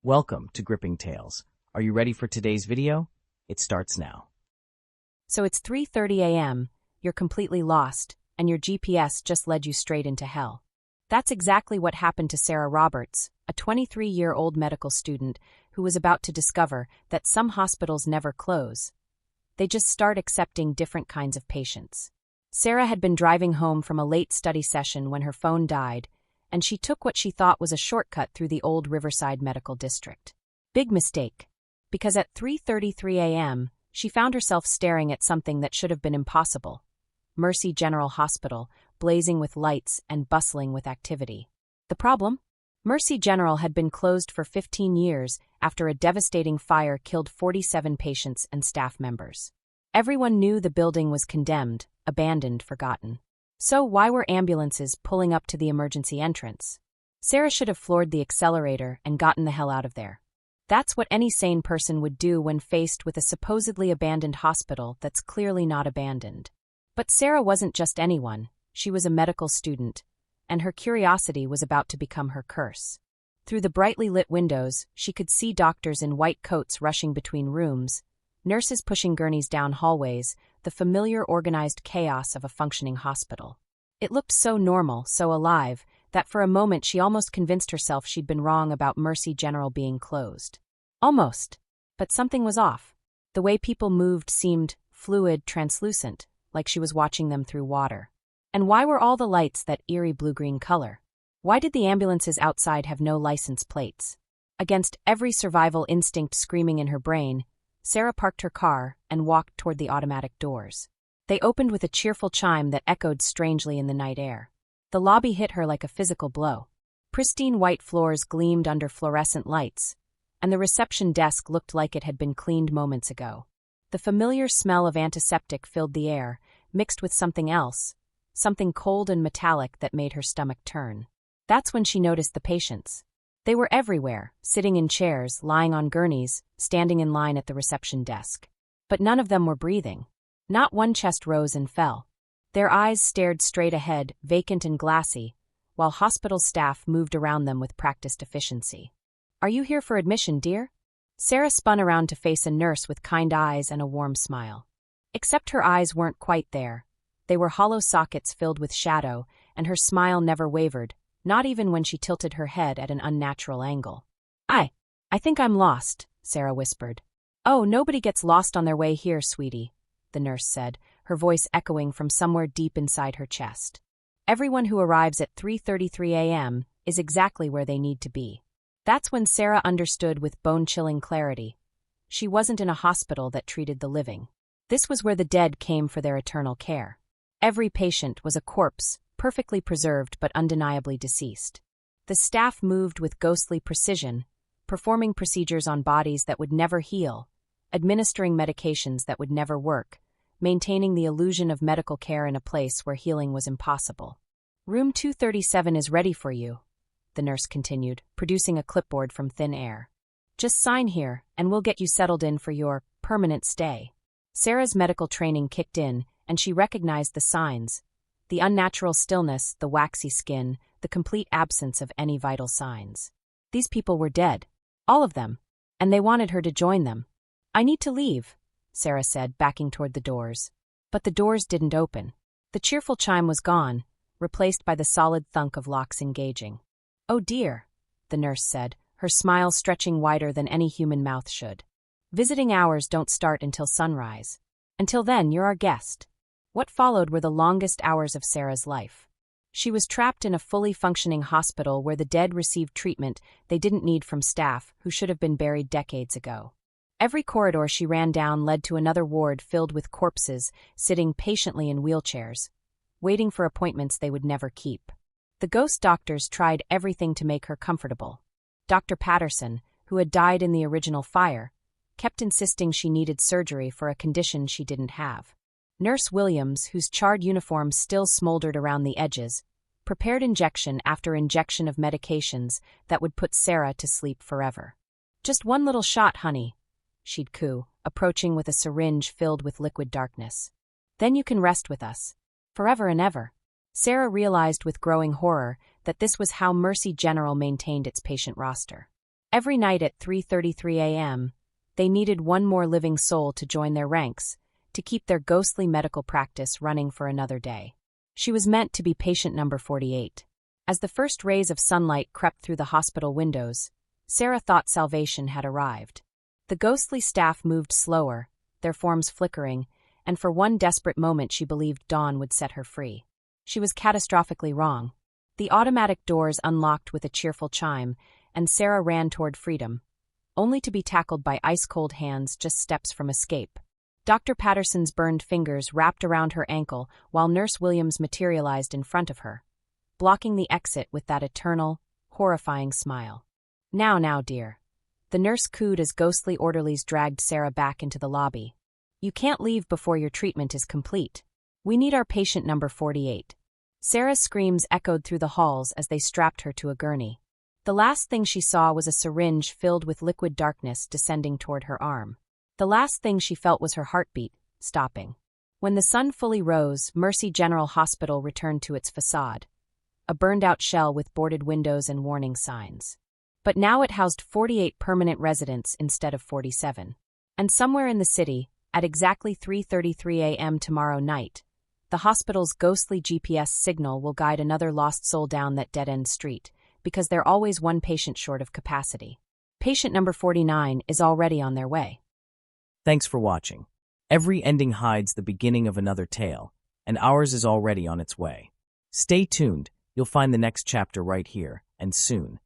Welcome to Gripping Tales. Are you ready for today's video? It starts now. So it's 3:30 a.m., you're completely lost, and your GPS just led you straight into hell. That's exactly what happened to Sarah Roberts, a 23-year-old medical student who was about to discover that some hospitals never close. They just start accepting different kinds of patients. Sarah had been driving home from a late study session when her phone died, and she took what she thought was a shortcut through the old Riverside Medical District. Big mistake, because at 3:33 a.m., she found herself staring at something that should have been impossible. Mercy General Hospital, blazing with lights and bustling with activity. The problem? Mercy General had been closed for 15 years after a devastating fire killed 47 patients and staff members. Everyone knew the building was condemned, abandoned, forgotten. So why were ambulances pulling up to the emergency entrance? Sarah should have floored the accelerator and gotten the hell out of there. That's what any sane person would do when faced with a supposedly abandoned hospital that's clearly not abandoned. But Sarah wasn't just anyone, she was a medical student, and her curiosity was about to become her curse. Through the brightly lit windows, she could see doctors in white coats rushing between rooms, nurses pushing gurneys down hallways, the familiar organized chaos of a functioning hospital. It looked so normal, so alive, that for a moment she almost convinced herself she'd been wrong about Mercy General being closed. Almost. But something was off. The way people moved seemed fluid, translucent, like she was watching them through water. And why were all the lights that eerie blue-green color? Why did the ambulances outside have no license plates? Against every survival instinct screaming in her brain, Sarah parked her car and walked toward the automatic doors. They opened with a cheerful chime that echoed strangely in the night air. The lobby hit her like a physical blow. Pristine white floors gleamed under fluorescent lights, and the reception desk looked like it had been cleaned moments ago. The familiar smell of antiseptic filled the air, mixed with something else, something cold and metallic that made her stomach turn. That's when she noticed the patients. They were everywhere, sitting in chairs, lying on gurneys, standing in line at the reception desk. But none of them were breathing. Not one chest rose and fell. Their eyes stared straight ahead, vacant and glassy, while hospital staff moved around them with practiced efficiency. "Are you here for admission, dear?" Sarah spun around to face a nurse with kind eyes and a warm smile. Except her eyes weren't quite there. They were hollow sockets filled with shadow, and her smile never wavered, not even when she tilted her head at an unnatural angle. I think I'm lost," Sarah whispered. "Oh, nobody gets lost on their way here, sweetie," the nurse said, her voice echoing from somewhere deep inside her chest. "Everyone who arrives at 3:33 a.m. is exactly where they need to be." That's when Sarah understood with bone-chilling clarity. She wasn't in a hospital that treated the living. This was where the dead came for their eternal care. Every patient was a corpse, perfectly preserved but undeniably deceased. The staff moved with ghostly precision, performing procedures on bodies that would never heal, administering medications that would never work, maintaining the illusion of medical care in a place where healing was impossible. "Room 237 is ready for you," the nurse continued, producing a clipboard from thin air. "Just sign here, and we'll get you settled in for your permanent stay." Sarah's medical training kicked in, and she recognized the signs. The unnatural stillness, the waxy skin, the complete absence of any vital signs. These people were dead. All of them. And they wanted her to join them. "I need to leave," Sarah said, backing toward the doors. But the doors didn't open. The cheerful chime was gone, replaced by the solid thunk of locks engaging. "Oh dear," the nurse said, her smile stretching wider than any human mouth should. "Visiting hours don't start until sunrise. Until then, you're our guest." What followed were the longest hours of Sarah's life. She was trapped in a fully functioning hospital where the dead received treatment they didn't need from staff who should have been buried decades ago. Every corridor she ran down led to another ward filled with corpses sitting patiently in wheelchairs, waiting for appointments they would never keep. The ghost doctors tried everything to make her comfortable. Dr. Patterson, who had died in the original fire, kept insisting she needed surgery for a condition she didn't have. Nurse Williams, whose charred uniform still smoldered around the edges, prepared injection after injection of medications that would put Sarah to sleep forever. "Just one little shot, honey," she'd coo, approaching with a syringe filled with liquid darkness. "Then you can rest with us. Forever and ever." Sarah realized with growing horror that this was how Mercy General maintained its patient roster. Every night at 3:33 a.m., they needed one more living soul to join their ranks, to keep their ghostly medical practice running for another day. She was meant to be patient number 48. As the first rays of sunlight crept through the hospital windows, Sarah thought salvation had arrived. The ghostly staff moved slower, their forms flickering, and for one desperate moment she believed dawn would set her free. She was catastrophically wrong. The automatic doors unlocked with a cheerful chime, and Sarah ran toward freedom, only to be tackled by ice-cold hands just steps from escape. Dr. Patterson's burned fingers wrapped around her ankle while Nurse Williams materialized in front of her, blocking the exit with that eternal, horrifying smile. Now, dear. The nurse cooed as ghostly orderlies dragged Sarah back into the lobby. You can't leave before your treatment is complete. We need our patient number 48. Sarah's screams echoed through the halls as they strapped her to a gurney. The last thing she saw was a syringe filled with liquid darkness descending toward her arm. The last thing she felt was her heartbeat, stopping. When the sun fully rose, Mercy General Hospital returned to its facade, a burned-out shell with boarded windows and warning signs. But now it housed 48 permanent residents instead of 47. And somewhere in the city, at exactly 3:33 a.m. tomorrow night, the hospital's ghostly GPS signal will guide another lost soul down that dead-end street, because they're always one patient short of capacity. Patient number 49 is already on their way. Thanks for watching. Every ending hides the beginning of another tale, and ours is already on its way. Stay tuned, you'll find the next chapter right here, and soon.